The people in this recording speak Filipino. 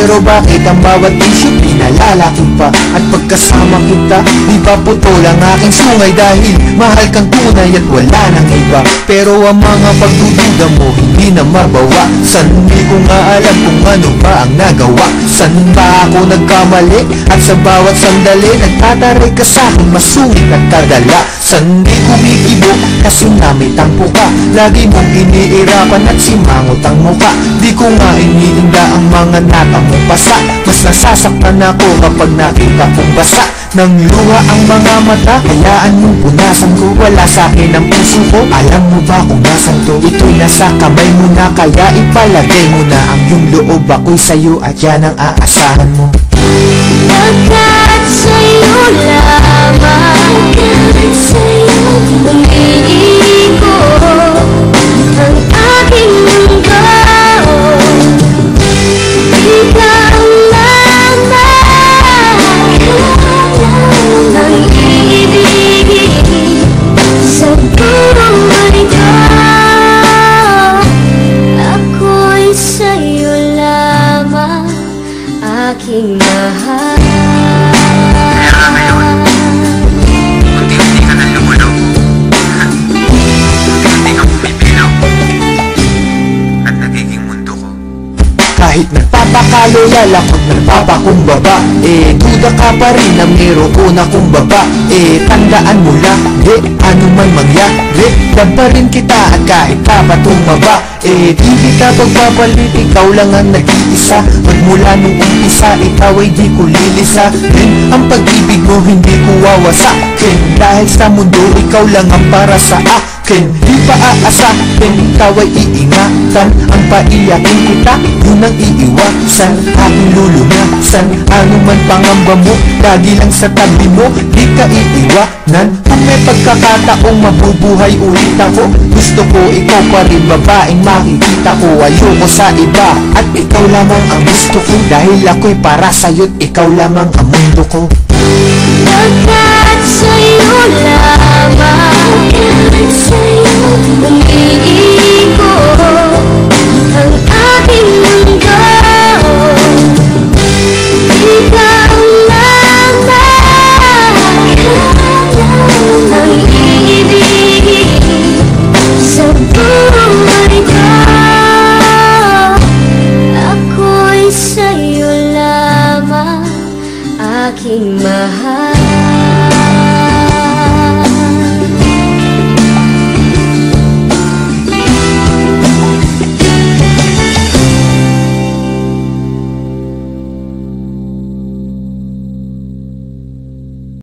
Pero bakit ang bawat issue pinalalaki pa? At pagkasama kita, di ba putol ang aking sungay? Dahil mahal kang tunay at wala nang iba. Pero ang mga pagdududa mo hindi na mabawa. San di ko nga alam kung ano ba ang nagawa? San ba ako nagkamali? At sa bawat sandali nagtataray ka sa'kin, masungit at kadala. San di kumikibo kasi nga may tampo ka. Lagi mong iniirapan at simangot ang muka. Di ko nga iniinda ang mga nata mong pasa. Mas nasasaktan ako kapag nakita kong basa ng luha ang mga mata. Hayaan mong punasan ko, wala sa'kin ang puso ko. Alam mo ba kung nasan to? Ito'y nasa kamay mo na, kaya ipalagay mo na ang iyong loob. Ako'y sa'yo at yan ang aasahan mo. Pagkat sa'yo lamang, pagkat sa'yo umiikot ang aking mundo. Ikaw lamang ang iibigin sa buong mundo. Ako'y sa'yo lamang, aking mahal. Kaya ngayon, unti-unti ka na lumulog. Unti-unti ka pumipilaw. At nagiging mundo ko. Kahit nagpapakaloyal ako't nagpapakumbaba, duda ka pa rin na meron akong baba. Tandaan mo lang, ano man mangyari, love pa rin kita at kahit ka pa tumaba. Di kita pagpapalit, ikaw lang ang nag-iisa. Magmula nung umpisa, ikaw ay di ko lilisa rin. Ang pag-ibig mo hindi ko wawasakin, dahil sa mundo ikaw lang ang para sa akin. Di pa aasakin, ikaw ay iingatan. Ang paiyakin kita, yun ang iiwasan. Aking lulunasan, ano man pangamba mo, lagi lang sa tabi mo, di ka iiwanan. Kung may pagkakataong mabubuhay ulit ako, gusto ko ikaw pa rin, babaeng makikita ko. Ayoko sa iba, at ikaw lamang ang gusto ko. Dahil ako'y para sa'yo't ikaw lamang ang mundo ko. Pagkat sa'yo lamang, pagkat sa'yo umiikot ang aking mundo. Ikaw lamang ang